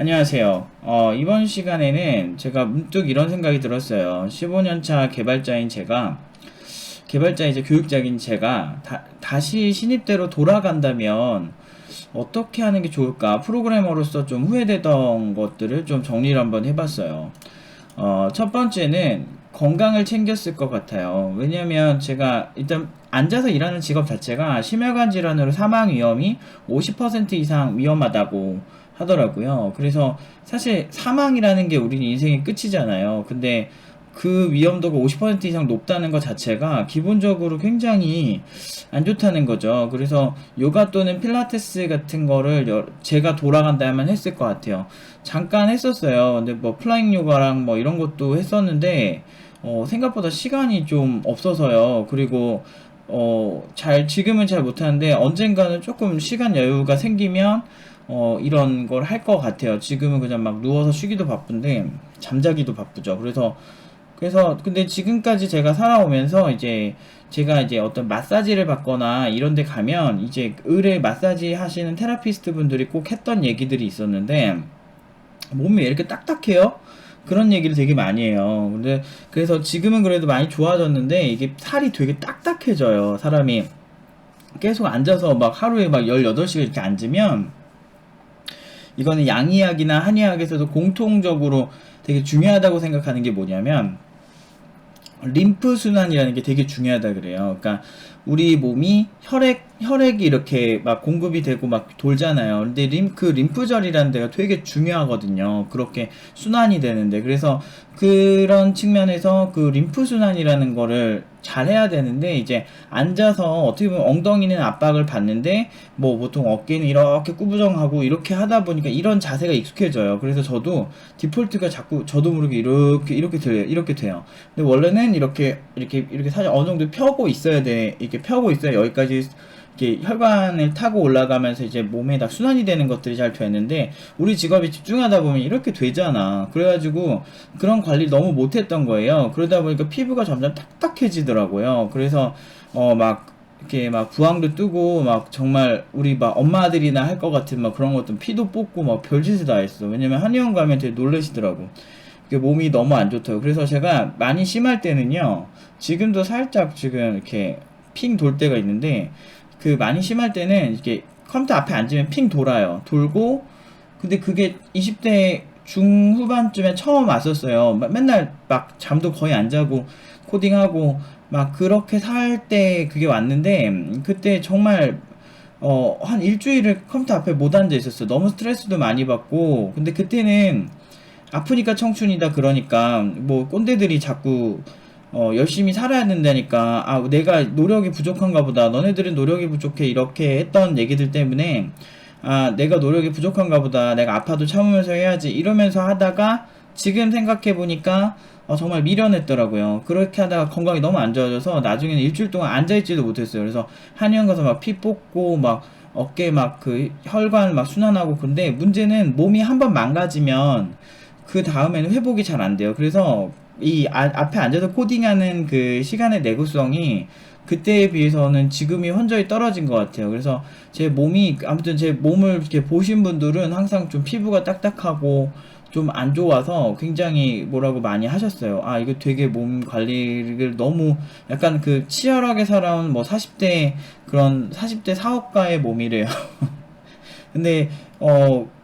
안녕하세요. 이번 시간에는 제가 문득 이런 생각이 들었어요. 15년차 개발자 교육자인 제가 다시 신입대로 돌아간다면 어떻게 하는 게 좋을까? 프로그래머로서 좀 후회되던 것들을 좀 정리를 한번 해봤어요. 첫 번째는 건강을 챙겼을 것 같아요. 왜냐면 제가 일단 앉아서 일하는 직업 자체가 심혈관 질환으로 사망 위험이 50% 이상 위험하다고 하더라고요. 그래서 사실 사망이라는 게 우리 인생의 끝이잖아요. 근데 그 위험도가 50% 이상 높다는 것 자체가 기본적으로 굉장히 안 좋다는 거죠. 그래서 요가 또는 필라테스 같은 거를 제가 돌아간다면 했을 것 같아요. 잠깐 했었어요. 근데 뭐 플라잉 요가랑 뭐 이런 것도 했었는데 생각보다 시간이 좀 없어서요. 그리고 지금은 잘 못하는데 언젠가는 조금 시간 여유가 생기면 이런 걸 할 것 같아요. 지금은 그냥 막 누워서 쉬기도 바쁜데 잠자기도 바쁘죠. 그래서 근데 지금까지 제가 살아오면서 이제 제가 이제 어떤 마사지를 받거나 이런 데 가면 이제 의뢰 마사지 하시는 테라피스트 분들이 꼭 했던 얘기들이 있었는데 몸이 왜 이렇게 딱딱해요? 그런 얘기를 되게 많이 해요. 근데 그래서 지금은 그래도 많이 좋아졌는데 이게 살이 되게 딱딱해져요. 사람이 계속 앉아서 막 하루에 막 18시간 이렇게 앉으면 이거는 양의학이나 한의학에서도 공통적으로 되게 중요하다고 생각하는 게 뭐냐면 림프 순환이라는 게 되게 중요하다 그래요. 그러니까 우리 몸이 혈액이 이렇게 막 공급이 되고 막 돌잖아요. 근데 그 림프절이라는 데가 되게 중요하거든요. 그렇게 순환이 되는데. 그래서 그런 측면에서 그 림프 순환이라는 거를 잘 해야 되는데, 이제 앉아서 어떻게 보면 엉덩이는 압박을 받는데, 뭐 보통 어깨는 이렇게 구부정하고 이렇게 하다 보니까 이런 자세가 익숙해져요. 그래서 저도 디폴트가 자꾸 저도 모르게 이렇게 돼요. 이렇게 돼요. 근데 원래는 이렇게 사실 어느 정도 펴고 있어야 돼. 이렇게 펴고 있어야 여기까지 이렇게 혈관을 타고 올라가면서 이제 몸에 다 순환이 되는 것들이 잘 되는데 우리 직업에 집중하다 보면 이렇게 되잖아. 그래가지고 그런 관리를 너무 못했던 거예요. 그러다 보니까 피부가 점점 딱딱해지더라고요. 그래서 막 이렇게 막 부항도 뜨고 막 정말 우리 막 엄마들이나 할 것 같은 막 그런 것도 피도 뽑고 막 별짓을 다 했어. 왜냐면 한의원 가면 되게 놀라시더라고. 몸이 너무 안 좋다고. 그래서 제가 많이 심할 때는요, 지금도 살짝 지금 이렇게 핑 돌 때가 있는데, 그 많이 심할 때는 이렇게 컴퓨터 앞에 앉으면 핑 돌아요. 돌고, 근데 그게 20대 중후반쯤에 처음 왔었어요. 맨날 막 잠도 거의 안 자고 코딩하고 막 그렇게 살 때 그게 왔는데, 그때 정말 한 일주일을 컴퓨터 앞에 못 앉아 있었어요. 너무 스트레스도 많이 받고, 근데 그때는 아프니까 청춘이다 그러니까 뭐 꼰대들이 자꾸 열심히 살아야 된다니까 내가 노력이 부족한가 보다 너네들은 노력이 부족해 이렇게 했던 얘기들 때문에 내가 노력이 부족한가 보다 내가 아파도 참으면서 해야지 이러면서 하다가 지금 생각해 보니까 정말 미련했더라고요. 그렇게 하다가 건강이 너무 안 좋아져서 나중에는 일주일 동안 앉아있지도 못했어요. 그래서 한의원 가서 막 피 뽑고 막 어깨 막 그 혈관 막 순환하고. 근데 문제는 몸이 한번 망가지면 그 다음에는 회복이 잘 안 돼요. 그래서 앞에 앉아서 코딩하는 그 시간의 내구성이 그때에 비해서는 지금이 현저히 떨어진 것 같아요. 그래서 아무튼 제 몸을 이렇게 보신 분들은 항상 좀 피부가 딱딱하고 좀 안 좋아서 굉장히 뭐라고 많이 하셨어요. 이거 되게 몸 관리를 너무 약간 그 치열하게 살아온 뭐 40대 그런 40대 사업가의 몸이래요. 근데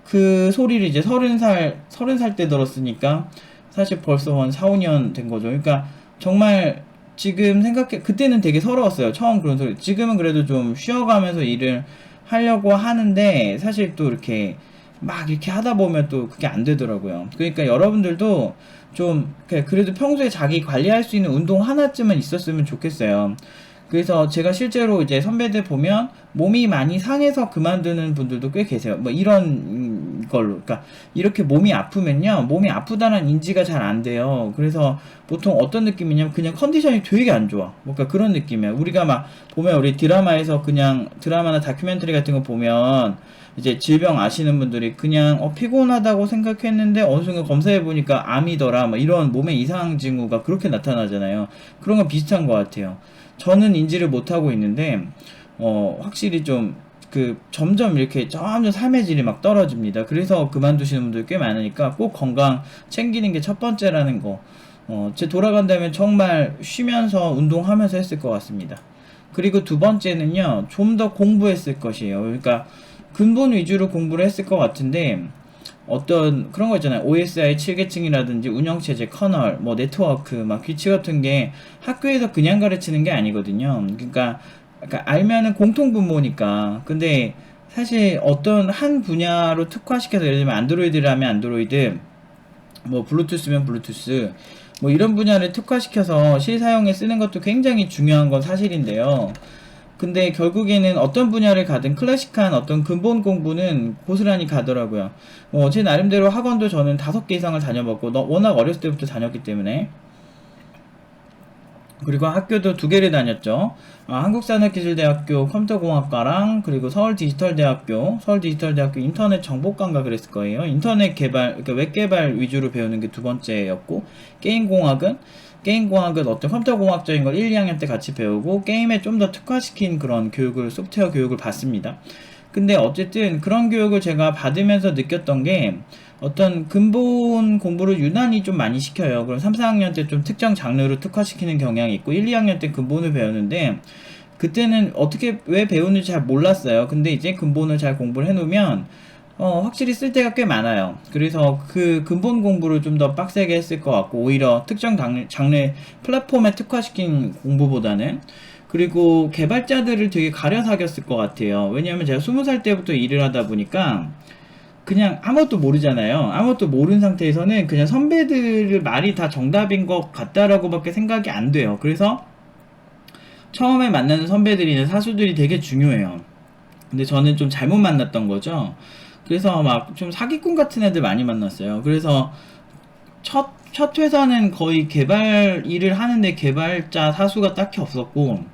그 소리를 이제 30살 때 들었으니까 사실 벌써 한 4, 5년 된 거죠. 그러니까 정말 지금 그때는 되게 서러웠어요. 처음 그런 소리. 지금은 그래도 좀 쉬어가면서 일을 하려고 하는데 사실 또 이렇게 막 이렇게 하다 보면 또 그게 안 되더라고요. 그러니까 여러분들도 좀 그래도 평소에 자기 관리할 수 있는 운동 하나쯤은 있었으면 좋겠어요. 그래서 제가 실제로 이제 선배들 보면 몸이 많이 상해서 그만두는 분들도 꽤 계세요. 뭐 이런 걸로. 그러니까 이렇게 몸이 아프면요. 몸이 아프다는 인지가 잘 안 돼요. 그래서 보통 어떤 느낌이냐면 그냥 컨디션이 되게 안 좋아. 뭔가 그런 느낌이야. 우리가 막 보면 우리 드라마에서 그냥 드라마나 다큐멘터리 같은 거 보면 이제 질병 아시는 분들이 그냥 피곤하다고 생각했는데 어느 순간 검사해 보니까 암이더라. 뭐 이런 몸의 이상 징후가 그렇게 나타나잖아요. 그런 거 비슷한 것 같아요. 저는 인지를 못하고 있는데 확실히 좀 점점 이렇게 점점 삶의 질이 막 떨어집니다. 그래서 그만두시는 분들 꽤 많으니까 꼭 건강 챙기는 게 첫 번째라는 거. 제 돌아간다면 정말 쉬면서 운동하면서 했을 것 같습니다. 그리고 두 번째는요, 좀 더 공부했을 것이에요. 그러니까 근본 위주로 공부를 했을 것 같은데, 어떤 그런 거 있잖아요. OSI 7계층이라든지 운영체제, 커널, 뭐 네트워크, 막 규칙 같은 게 학교에서 그냥 가르치는 게 아니거든요. 그러니까 알면은 공통분모니까. 근데 사실 어떤 한 분야로 특화시켜서, 예를 들면 안드로이드라면 안드로이드, 뭐 블루투스면 블루투스, 뭐 이런 분야를 특화시켜서 실사용에 쓰는 것도 굉장히 중요한 건 사실인데요. 근데 결국에는 어떤 분야를 가든 클래식한 어떤 근본 공부는 고스란히 가더라고요. 제 나름대로 학원도 저는 5개 이상을 다녀봤고, 워낙 어렸을 때부터 다녔기 때문에. 그리고 학교도 2개를 다녔죠. 한국산업기술대학교 컴퓨터공학과랑, 그리고 서울디지털대학교 인터넷 정보과인가 그랬을 거예요. 인터넷 개발, 그러니까 웹개발 위주로 배우는 게 두 번째였고, 게임공학은 어떤 컴퓨터공학적인 걸 1, 2학년 때 같이 배우고, 게임에 좀 더 특화시킨 그런 교육을, 소프트웨어 교육을 받습니다. 근데 어쨌든 그런 교육을 제가 받으면서 느꼈던 게, 어떤 근본 공부를 유난히 좀 많이 시켜요. 그럼 3, 4학년 때 좀 특정 장르로 특화시키는 경향이 있고, 1, 2학년 때 근본을 배우는데, 그때는 어떻게, 왜 배우는지 잘 몰랐어요. 근데 이제 근본을 잘 공부를 해놓으면, 확실히 쓸 때가 꽤 많아요. 그래서 그 근본 공부를 좀 더 빡세게 했을 것 같고, 오히려 특정 장르 플랫폼에 특화시킨 공부보다는. 그리고 개발자들을 되게 가려 사귀었을 것 같아요. 왜냐하면 제가 20살 때부터 일을 하다 보니까, 그냥 아무것도 모르잖아요. 아무것도 모르는 상태에서는 그냥 선배들 말이 다 정답인 것 같다라고 밖에 생각이 안 돼요. 그래서 처음에 만나는 선배들이나 사수들이 되게 중요해요. 근데 저는 좀 잘못 만났던 거죠. 그래서 막 좀 사기꾼 같은 애들 많이 만났어요. 그래서 첫 회사는 거의 개발 일을 하는데 개발자 사수가 딱히 없었고,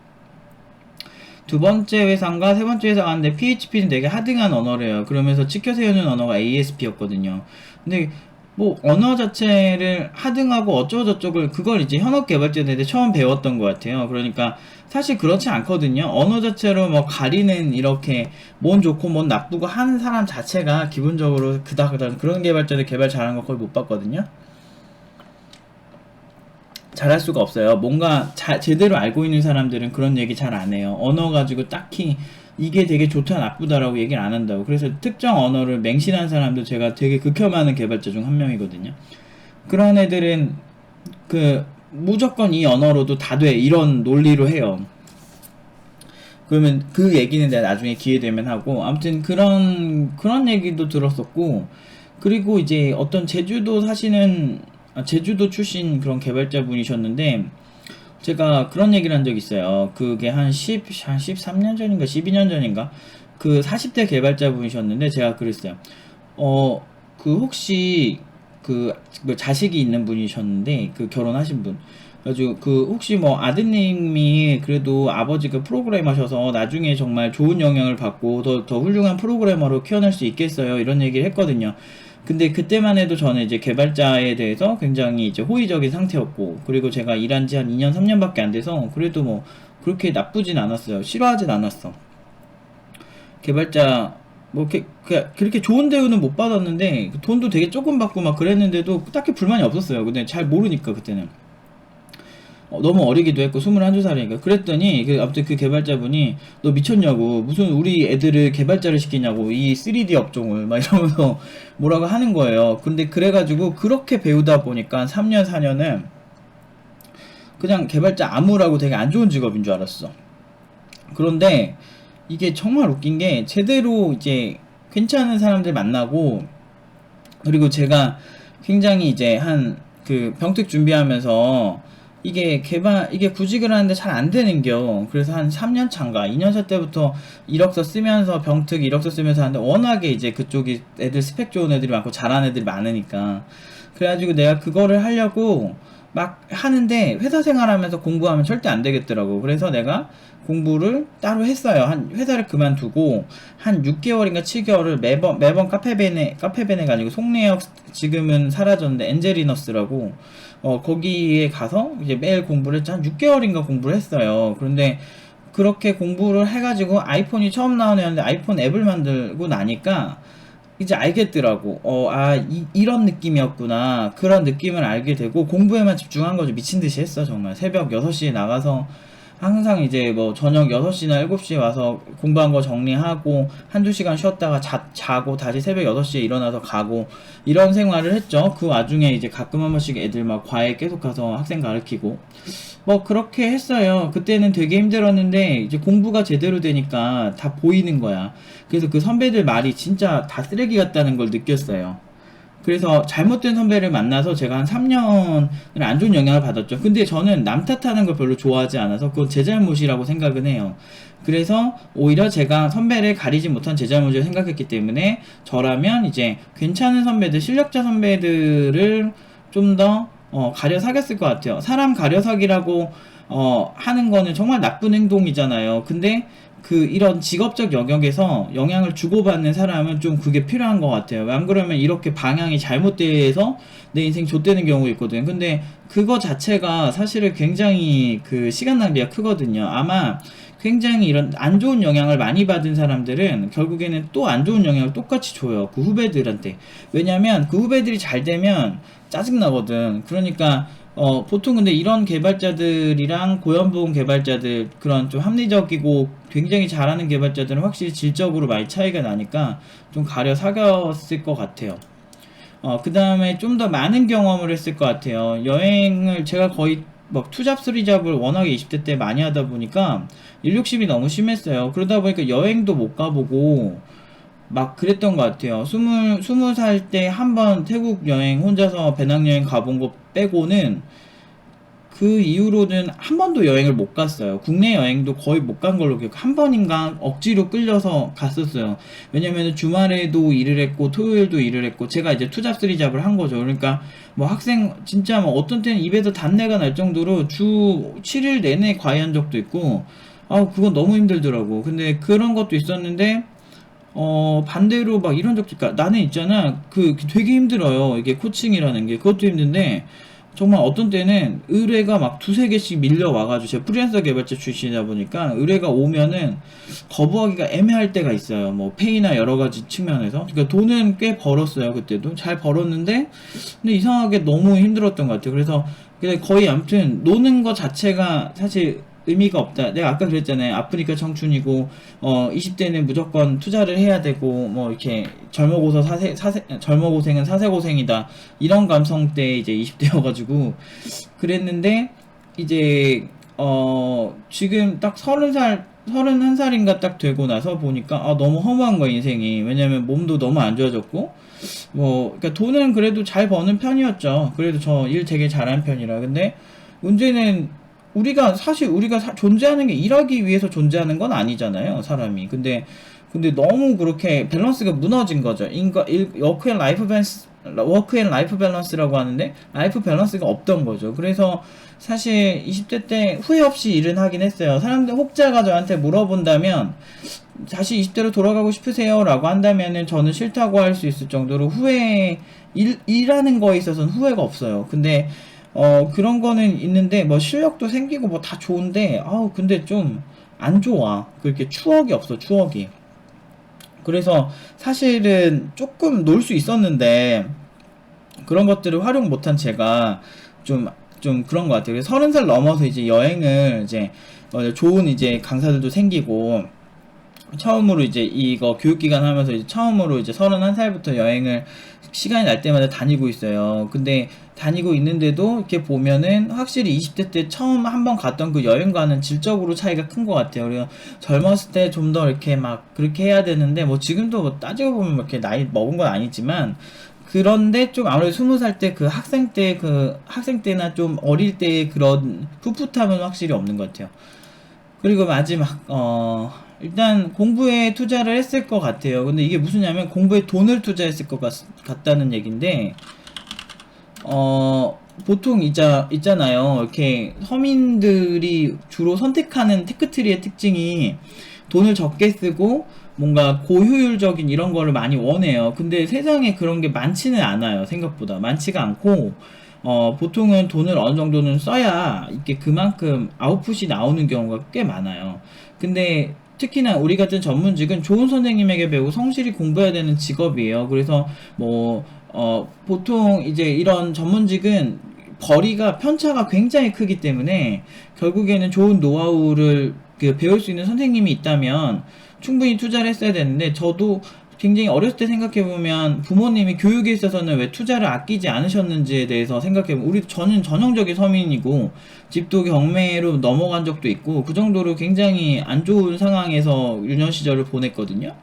두 번째 회사인가 세 번째 회사 갔는데 PHP는 되게 하등한 언어래요. 그러면서 지켜 세우는 언어가 ASP였거든요. 근데 뭐 언어 자체를 하등하고 어쩌고저쩌고, 그걸 이제 현업 개발자들한테 처음 배웠던 것 같아요. 그러니까 사실 그렇지 않거든요. 언어 자체로 뭐 가리는, 이렇게 뭔 좋고 뭔 나쁘고 하는 사람 자체가 기본적으로 그닥 그런 개발자들 개발 잘하는 거 거의 못 봤거든요. 잘할 수가 없어요. 뭔가 제대로 알고 있는 사람들은 그런 얘기 잘 안 해요. 언어 가지고 딱히 이게 되게 좋다 나쁘다라고 얘기를 안 한다고. 그래서 특정 언어를 맹신한 사람도 제가 되게 극혐하는 개발자 중 한 명이거든요. 그런 애들은 무조건 이 언어로도 다 돼, 이런 논리로 해요. 그러면 그 얘기는 내가 나중에 기회 되면 하고, 아무튼 그런 얘기도 들었었고, 그리고 이제 어떤 제주도 출신 그런 개발자 분이셨는데, 제가 그런 얘기를 한 적이 있어요. 그게 한 13년 전인가 12년 전인가, 그 40대 개발자 분이셨는데, 제가 그랬어요. 혹시 자식이 있는 분이셨는데, 결혼하신 분. 그래가지고 혹시 뭐 아드님이 그래도 아버지가 프로그래머셔서 나중에 정말 좋은 영향을 받고 더 훌륭한 프로그래머로 키워낼 수 있겠어요, 이런 얘기를 했거든요. 근데 그때만 해도 저는 이제 개발자에 대해서 굉장히 이제 호의적인 상태였고, 그리고 제가 일한 지 한 2년 3년밖에 안 돼서 그래도 뭐 그렇게 나쁘진 않았어요. 싫어하진 않았어. 개발자 뭐 그렇게 좋은 대우는 못 받았는데, 돈도 되게 조금 받고 막 그랬는데도 딱히 불만이 없었어요. 근데 잘 모르니까 그때는 너무 어리기도 했고 21살이니까. 그랬더니 아무튼 그 개발자분이 너 미쳤냐고, 무슨 우리 애들을 개발자를 시키냐고, 이 3D 업종을 막 이러면서 뭐라고 하는 거예요. 근데 그래가지고 그렇게 배우다 보니까 3년 4년은 그냥 개발자 아무라고 되게 안 좋은 직업인 줄 알았어. 그런데 이게 정말 웃긴 게, 제대로 이제 괜찮은 사람들 만나고, 그리고 제가 굉장히 이제 병특 준비하면서 이게 구직을 하는데 잘 안 되는겨. 그래서 한 3년 차인가 2년 차 때부터 이력서 쓰면서, 병특 이력서 쓰면서 하는데, 워낙에 이제 그쪽이 애들 스펙 좋은 애들이 많고 잘하는 애들이 많으니까, 그래가지고 내가 그거를 하려고 막 하는데, 회사 생활하면서 공부하면 절대 안 되겠더라고. 그래서 내가 공부를 따로 했어요. 회사를 그만두고 한 6개월인가 7개월을 매번 카페베네가 아니고 송내역, 지금은 사라졌는데 엔젤리너스라고, 거기에 가서 이제 매일 공부를 했죠. 한 6개월인가 공부를 했어요. 그런데 그렇게 공부를 해가지고 아이폰이 처음 나오는데 아이폰 앱을 만들고 나니까 이제 알겠더라고. 이런 느낌이었구나. 그런 느낌을 알게 되고 공부에만 집중한 거죠. 미친 듯이 했어, 정말. 새벽 6시에 나가서 항상 이제 뭐 저녁 6시나 7시에 와서 공부한 거 정리하고 한두 시간 쉬었다가 자고 다시 새벽 6시에 일어나서 가고 이런 생활을 했죠. 그 와중에 이제 가끔 한 번씩 애들 막 과외 계속 가서 학생 가르치고 뭐 그렇게 했어요. 그때는 되게 힘들었는데 이제 공부가 제대로 되니까 다 보이는 거야. 그래서 그 선배들 말이 진짜 다 쓰레기 같다는 걸 느꼈어요. 그래서 잘못된 선배를 만나서 제가 한 3년을 안 좋은 영향을 받았죠. 근데 저는 남 탓하는 걸 별로 좋아하지 않아서 그건 제 잘못이라고 생각은 해요. 그래서 오히려 제가 선배를 가리지 못한 제 잘못을 생각했기 때문에 저라면 이제 괜찮은 선배들, 실력자 선배들을 좀 더 가려 사귀었을 것 같아요. 사람 가려 사기라고 하는 거는 정말 나쁜 행동이잖아요. 근데 이런 직업적 영역에서 영향을 주고받는 사람은 좀 그게 필요한 것 같아요. 안 그러면 이렇게 방향이 잘못돼서 내 인생 좆되는 경우 있거든. 근데 그거 자체가 사실은 굉장히 시간 낭비가 크거든요. 아마 굉장히 이런 안 좋은 영향을 많이 받은 사람들은 결국에는 또 안 좋은 영향을 똑같이 줘요. 그 후배들한테. 왜냐면 그 후배들이 잘 되면 짜증나거든. 그러니까 보통 근데 이런 개발자들이랑 고연봉 개발자들, 그런 좀 합리적이고 굉장히 잘하는 개발자들은 확실히 질적으로 많이 차이가 나니까 좀 가려 사귀었을 것 같아요. 그 다음에 좀 더 많은 경험을 했을 것 같아요. 여행을 제가 거의 막 투잡 쓰리잡을 워낙에 20대 때 많이 하다 보니까 일 욕심이 너무 심했어요. 그러다 보니까 여행도 못 가보고 막 그랬던 것 같아요. 20살 때 한 번 태국 여행 혼자서 배낭여행 가본 거 빼고는 그 이후로는 한 번도 여행을 못 갔어요. 국내 여행도 거의 못 간 걸로 기억. 한 번인가 억지로 끌려서 갔었어요. 왜냐면 주말에도 일을 했고 토요일도 일을 했고 제가 이제 투잡 쓰리잡을 한 거죠. 그러니까 뭐 학생 진짜 뭐 어떤 때는 입에서 단내가 날 정도로 주 7일 내내 과외한 적도 있고 그건 너무 힘들더라고. 근데 그런 것도 있었는데 반대로 막 이런 적도, 그러니까 나는 있잖아. 되게 힘들어요. 이게 코칭이라는 게. 그것도 힘든데, 정말 어떤 때는 의뢰가 막 두세 개씩 밀려와가지고, 제가 프리랜서 개발자 출신이다 보니까, 의뢰가 오면은 거부하기가 애매할 때가 있어요. 뭐, 페이나 여러 가지 측면에서. 그러니까 돈은 꽤 벌었어요. 그때도. 잘 벌었는데, 근데 이상하게 너무 힘들었던 것 같아요. 그래서, 거의 아무튼, 노는 것 자체가 사실 의미가 없다. 내가 아까 그랬잖아요. 아프니까 청춘이고 20대는 무조건 투자를 해야 되고 뭐 이렇게 젊어고생은 사세고생이다. 이런 감성 때 이제 20대여가지고 그랬는데 이제 지금 딱 30살 31살인가 딱 되고 나서 보니까 너무 허무한 거야 인생이. 왜냐면 몸도 너무 안 좋아졌고 그러니까 돈은 그래도 잘 버는 편이었죠. 그래도 저 일 되게 잘하는 편이라. 근데 문제는 우리가 존재하는 게 일하기 위해서 존재하는 건 아니잖아요, 사람이. 근데 너무 그렇게 밸런스가 무너진 거죠. 워크 앤 라이프 밸런스라고 하는데, 라이프 밸런스가 없던 거죠. 그래서 사실 20대 때 후회 없이 일은 하긴 했어요. 사람들 혹자가 저한테 물어본다면, 다시 20대로 돌아가고 싶으세요? 라고 한다면은 저는 싫다고 할 수 있을 정도로 일하는 거에 있어서는 후회가 없어요. 근데, 그런 거는 있는데, 뭐, 실력도 생기고 뭐 다 좋은데, 근데 좀 안 좋아. 그렇게 추억이 없어, 추억이. 그래서 사실은 조금 놀 수 있었는데, 그런 것들을 활용 못한 제가 좀 그런 것 같아요. 그래서 30살 넘어서 이제 여행을 이제, 좋은 이제 강사들도 생기고, 처음으로 이제 이거 교육기간 하면서 이제 처음으로 이제 31살부터 여행을 시간이 날 때마다 다니고 있어요. 근데 다니고 있는데도 이렇게 보면은 확실히 20대 때 처음 한번 갔던 그 여행과는 질적으로 차이가 큰 것 같아요. 그리고 젊었을 때 좀 더 이렇게 막 그렇게 해야 되는데 뭐 지금도 뭐 따지고 보면 이렇게 나이 먹은 건 아니지만 그런데 좀 아무래도 20살 때 학생 때나 좀 어릴 때 그런 풋풋함은 확실히 없는 것 같아요. 그리고 마지막 일단 공부에 투자를 했을 것 같아요. 근데 이게 무슨냐면 공부에 돈을 투자했을 것 같다는 얘기인데 보통 있잖아요. 이렇게 서민들이 주로 선택하는 테크트리의 특징이 돈을 적게 쓰고 뭔가 고효율적인 이런 거를 많이 원해요. 근데 세상에 그런 게 많지는 않아요. 생각보다 많지가 않고 보통은 돈을 어느 정도는 써야 이게 그만큼 아웃풋이 나오는 경우가 꽤 많아요. 근데 특히나 우리 같은 전문직은 좋은 선생님에게 배우고 성실히 공부해야 되는 직업이에요. 그래서 뭐 보통 이제 이런 전문직은 거리가 편차가 굉장히 크기 때문에 결국에는 좋은 노하우를 배울 수 있는 선생님이 있다면 충분히 투자를 했어야 되는데, 저도 굉장히 어렸을 때 생각해보면 부모님이 교육에 있어서는 왜 투자를 아끼지 않으셨는지에 대해서 생각해보면, 저는 전형적인 서민이고 집도 경매로 넘어간 적도 있고 그 정도로 굉장히 안 좋은 상황에서 유년 시절을 보냈거든요.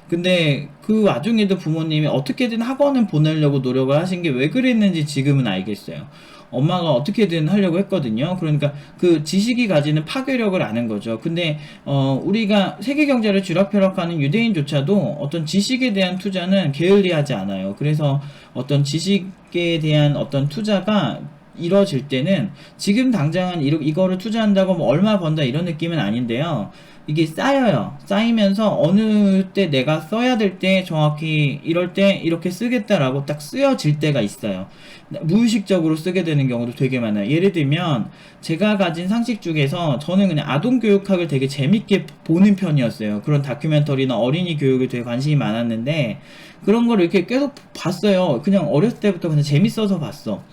근데 그 와중에도 부모님이 어떻게든 학원을 보내려고 노력을 하신 게 왜 그랬는지 지금은 알겠어요. 엄마가 어떻게든 하려고 했거든요. 그러니까 그 지식이 가지는 파괴력을 아는 거죠. 근데 우리가 세계 경제를 쥐락펴락하는 유대인조차도 어떤 지식에 대한 투자는 게을리하지 않아요. 그래서 어떤 지식에 대한 어떤 투자가 이뤄질 때는 지금 당장은 이거를 투자한다고 뭐 얼마 번다 이런 느낌은 아닌데요. 이게 쌓여요. 쌓이면서 어느 때 내가 써야 될 때 정확히 이럴 때 이렇게 쓰겠다라고 딱 쓰여질 때가 있어요. 무의식적으로 쓰게 되는 경우도 되게 많아요. 예를 들면 제가 가진 상식 중에서 저는 그냥 아동교육학을 되게 재밌게 보는 편이었어요. 그런 다큐멘터리나 어린이 교육에 되게 관심이 많았는데 그런 걸 이렇게 계속 봤어요. 그냥 어렸을 때부터 그냥 재밌어서 봤어.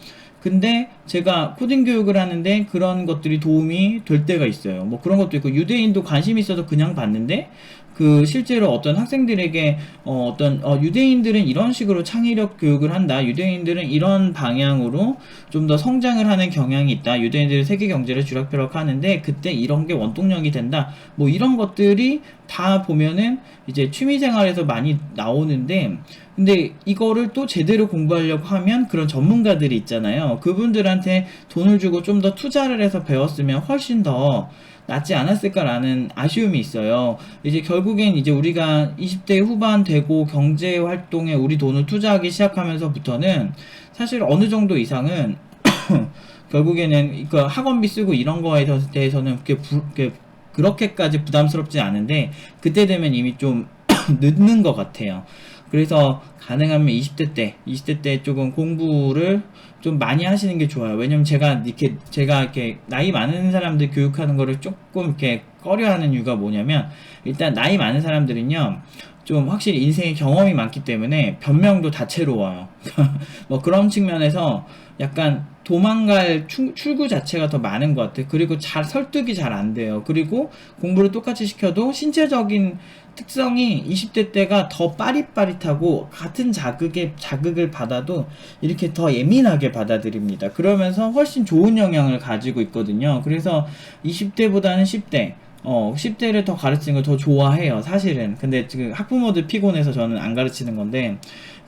근데 제가 코딩 교육을 하는데 그런 것들이 도움이 될 때가 있어요. 뭐 그런 것도 있고, 유대인도 관심이 있어서 그냥 봤는데 그 실제로 어떤 학생들에게 유대인들은 이런 식으로 창의력 교육을 한다, 유대인들은 이런 방향으로 좀 더 성장을 하는 경향이 있다, 유대인들은 세계 경제를 쥐락펴락 하는데 그때 이런 게 원동력이 된다, 뭐 이런 것들이 다 보면은 이제 취미생활에서 많이 나오는데, 근데 이거를 또 제대로 공부하려고 하면 그런 전문가들이 있잖아요. 그분들한테 돈을 주고 좀 더 투자를 해서 배웠으면 훨씬 더 낫지 않았을까라는 아쉬움이 있어요. 이제 결국엔 이제 우리가 20대 후반 되고 경제 활동에 우리 돈을 투자하기 시작하면서부터는 사실 어느 정도 이상은 결국에는 그 학원비 쓰고 이런 거에 대해서는 그렇게까지 부담스럽지 않은데, 그때 되면 이미 좀 늦는 것 같아요. 그래서 가능하면 20대 때 조금 공부를 좀 많이 하시는 게 좋아요. 왜냐면 제가 이렇게 나이 많은 사람들 교육하는 거를 조금 이렇게 꺼려하는 이유가 뭐냐면, 일단 나이 많은 사람들은요, 좀 확실히 인생의 경험이 많기 때문에 변명도 다채로워요. 뭐 그런 측면에서 약간 도망갈 출구 자체가 더 많은 것 같아요. 그리고 설득이 잘 안 돼요. 그리고 공부를 똑같이 시켜도 신체적인 특성이 20대 때가 더 빠릿빠릿하고 같은 자극을 받아도 이렇게 더 예민하게 받아들입니다. 그러면서 훨씬 좋은 영향을 가지고 있거든요. 그래서 20대보다는 10대, 10대를 더 가르치는 걸 더 좋아해요, 사실은. 근데 지금 학부모들 피곤해서 저는 안 가르치는 건데,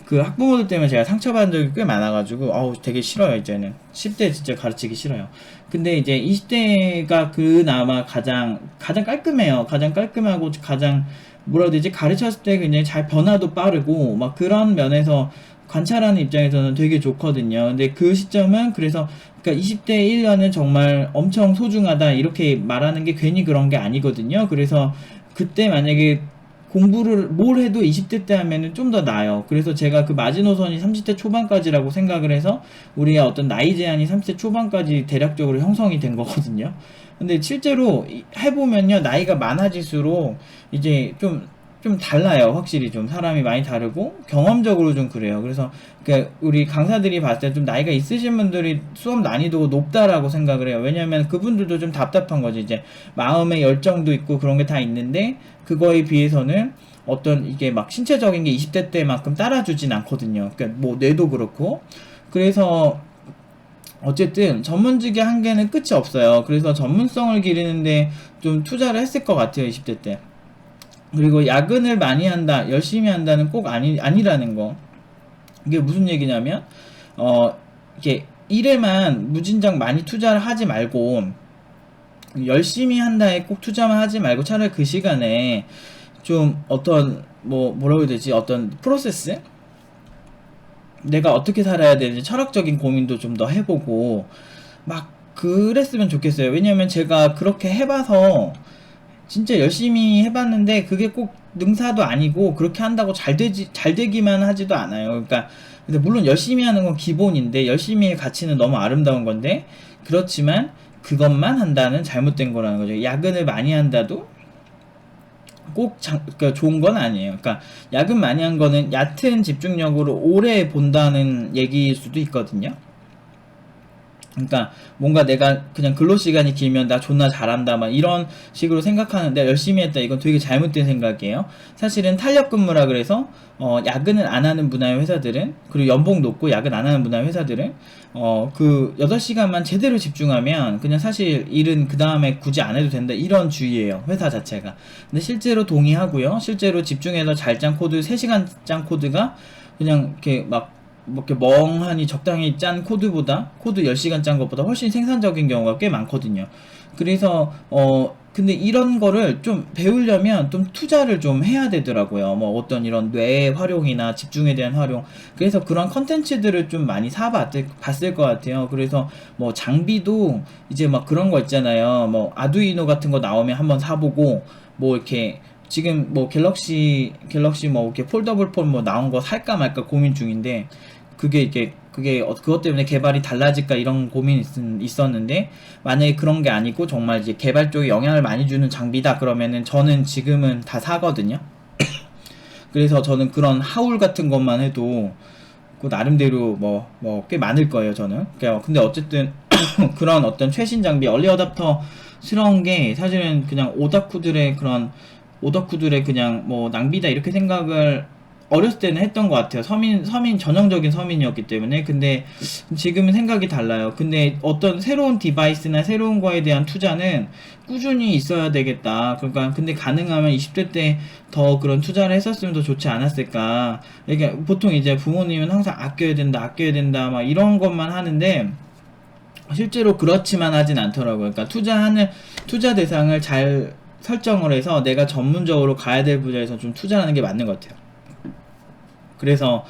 그 학부모들 때문에 제가 상처받은 적이 꽤 많아가지고 되게 싫어요. 이제는 10대 진짜 가르치기 싫어요. 근데 이제 20대가 그나마 가장 깔끔해요. 가장 깔끔하고 가장 뭐라 해야 되지, 가르쳤을 때 굉장히 잘 변화도 빠르고 막 그런 면에서 관찰하는 입장에서는 되게 좋거든요. 근데 그 시점은 그래서 그러니까 20대 1년은 정말 엄청 소중하다 이렇게 말하는 게 괜히 그런 게 아니거든요. 그래서 그때 만약에 공부를 뭘 해도 20대 때 하면은 좀 더 나아요. 그래서 제가 그 마지노선이 30대 초반까지라고 생각을 해서 우리의 어떤 나이 제한이 30대 초반까지 대략적으로 형성이 된 거거든요. 근데 실제로 해보면요, 나이가 많아질수록 이제 좀 달라요. 확실히 좀 사람이 많이 다르고 경험적으로 좀 그래요. 그래서 우리 강사들이 봤을 때 좀 나이가 있으신 분들이 수업 난이도가 높다라고 생각을 해요. 왜냐면 그분들도 좀 답답한 거지. 이제 마음의 열정도 있고 그런 게 다 있는데 그거에 비해서는 어떤 이게 막 신체적인 게 20대 때만큼 따라주진 않거든요. 그러니까 뭐 뇌도 그렇고. 그래서 어쨌든 전문직의 한계는 끝이 없어요. 그래서 전문성을 기르는데 좀 투자를 했을 것 같아요, 20대 때. 그리고 야근을 많이 한다, 열심히 한다는 꼭 아니라는 거. 이게 무슨 얘기냐면, 이게 일에만 무진장 많이 투자를 하지 말고, 열심히 한다에 꼭 투자만 하지 말고 차라리 그 시간에 좀 뭐라고 해야 되지? 어떤 프로세스? 내가 어떻게 살아야 되는지 철학적인 고민도 좀 더 해보고, 막 그랬으면 좋겠어요. 왜냐면 제가 그렇게 해봐서 진짜 열심히 해봤는데 그게 꼭 능사도 아니고 그렇게 한다고 잘 되기만 하지도 않아요. 그러니까 근데 물론 열심히 하는 건 기본인데 열심히의 가치는 너무 아름다운 건데, 그렇지만 그것만 한다는 잘못된 거라는 거죠. 야근을 많이 한다도 그러니까 좋은 건 아니에요. 그러니까 야근 많이 한 거는 얕은 집중력으로 오래 본다는 얘기일 수도 있거든요. 그러니까 뭔가 내가 그냥 근로 시간이 길면 나 존나 잘한다 막 이런 식으로 생각하는데 열심히 했다 이건 되게 잘못된 생각이에요. 사실은 탄력 근무라 그래서 야근을 안 하는 문화의 회사들은 그리고 연봉 높고 야근 안 하는 문화의 회사들은 그 8시간만 제대로 집중하면 그냥 사실 일은 그 다음에 굳이 안 해도 된다 이런 주의예요. 회사 자체가. 근데 실제로 동의하고요. 실제로 집중해서 잘 짠 코드 3시간 짠 코드가 그냥 이렇게 막 뭐 이렇게 멍하니 적당히 짠 코드보다 코드 10시간 짠 것보다 훨씬 생산적인 경우가 꽤 많거든요. 그래서 근데 이런 거를 좀 배우려면 좀 투자를 좀 해야 되더라고요. 뭐 어떤 이런 뇌 활용이나 집중에 대한 활용. 그래서 그런 컨텐츠들을 좀 많이 봤을 것 같아요. 그래서 뭐 장비도 이제 막 그런 거 있잖아요. 뭐 아두이노 같은 거 나오면 한번 사보고 뭐 이렇게 지금 뭐 갤럭시 뭐 이렇게 폴더블 폰 뭐 나온 거 살까 말까 고민 중인데 그게 그것 때문에 개발이 달라질까 이런 고민이 있었는데 만약에 그런 게 아니고 정말 이제 개발 쪽에 영향을 많이 주는 장비다 그러면은 저는 지금은 다 사거든요. 그래서 저는 그런 하울 같은 것만 해도 그 나름대로 뭐 꽤 많을 거예요 저는. 근데 어쨌든 그런 어떤 최신 장비 얼리 어답터스러운 게 사실은 그냥 오덕후들의 그냥 뭐 낭비다 이렇게 생각을 어렸을 때는 했던 것 같아요. 서민 전형적인 서민이었기 때문에. 근데 지금은 생각이 달라요. 근데 어떤 새로운 디바이스나 새로운 거에 대한 투자는 꾸준히 있어야 되겠다. 그러니까 근데 가능하면 20대 때 더 그런 투자를 했었으면 더 좋지 않았을까. 그러니까 보통 이제 부모님은 항상 아껴야 된다 막 이런 것만 하는데 실제로 그렇지만 하진 않더라고요. 그러니까 투자 대상을 잘 설정을 해서 내가 전문적으로 가야 될 분야에서 좀 투자하는 게 맞는 것 같아요. 그래서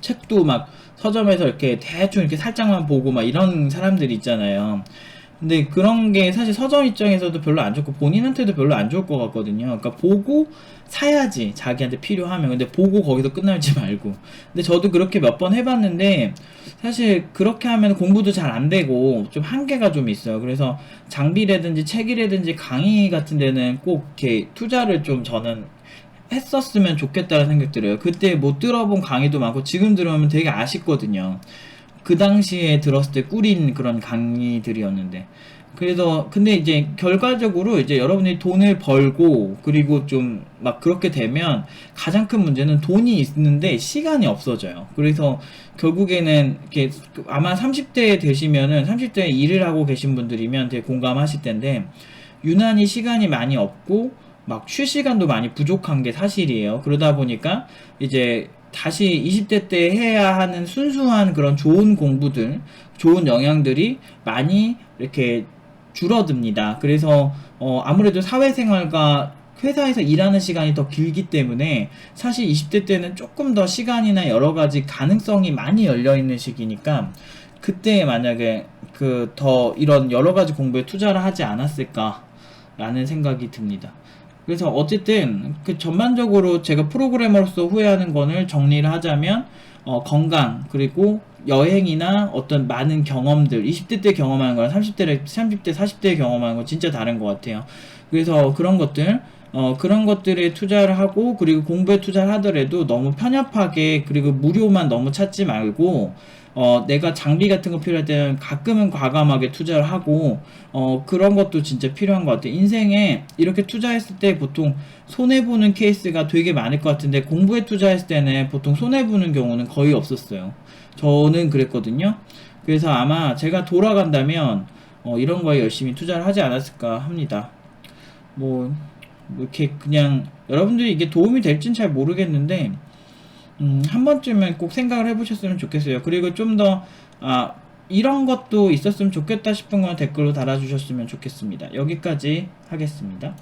책도 막 서점에서 이렇게 대충 이렇게 살짝만 보고 막 이런 사람들이 있잖아요. 근데 그런 게 사실 서점 입장에서도 별로 안 좋고 본인한테도 별로 안 좋을 것 같거든요. 그러니까 보고 사야지 자기한테 필요하면. 근데 보고 거기서 끝날지 말고. 근데 저도 그렇게 몇 번 해봤는데 사실 그렇게 하면 공부도 잘 안 되고 좀 한계가 좀 있어요. 그래서 장비라든지 책이라든지 강의 같은 데는 꼭 이렇게 투자를 좀 저는 했었으면 좋겠다는 생각 들어요. 그때 못 들어본 강의도 많고 지금 들어보면 되게 아쉽거든요. 그 당시에 들었을 때 꿀인 그런 강의들이었는데. 그래서 근데 이제 결과적으로 이제 여러분이 돈을 벌고 그리고 좀 막 그렇게 되면 가장 큰 문제는 돈이 있는데 시간이 없어져요. 그래서 결국에는 이렇게 아마 30대 되시면은 30대에 일을 하고 계신 분들이면 되게 공감하실 텐데 유난히 시간이 많이 없고 막 쉴 시간도 많이 부족한 게 사실이에요. 그러다 보니까 이제 다시 20대 때 해야 하는 순수한 그런 좋은 공부들, 좋은 영향들이 많이 이렇게 줄어듭니다. 그래서 아무래도 사회생활과 회사에서 일하는 시간이 더 길기 때문에 사실 20대 때는 조금 더 시간이나 여러 가지 가능성이 많이 열려 있는 시기니까 그때 만약에 더 이런 여러 가지 공부에 투자를 하지 않았을까라는 생각이 듭니다. 그래서 어쨌든 전반적으로 제가 프로그래머로서 후회하는 거를 정리를 하자면 건강 그리고 여행이나 어떤 많은 경험들 20대 때 경험하는 거랑 30대 40대 경험하는 거 진짜 다른 것 같아요. 그래서 그런 것들에 투자를 하고 그리고 공부에 투자를 하더라도 너무 편협하게 그리고 무료만 너무 찾지 말고 내가 장비 같은 거 필요할 때는 가끔은 과감하게 투자를 하고, 그런 것도 진짜 필요한 것 같아요. 인생에 이렇게 투자했을 때 보통 손해보는 케이스가 되게 많을 것 같은데, 공부에 투자했을 때는 보통 손해보는 경우는 거의 없었어요. 저는 그랬거든요. 그래서 아마 제가 돌아간다면, 이런 거에 열심히 투자를 하지 않았을까 합니다. 뭐 이렇게 그냥, 여러분들이 이게 도움이 될진 잘 모르겠는데, 한 번쯤은 꼭 생각을 해보셨으면 좋겠어요. 그리고 좀 더, 이런 것도 있었으면 좋겠다 싶은 건 댓글로 달아주셨으면 좋겠습니다. 여기까지 하겠습니다.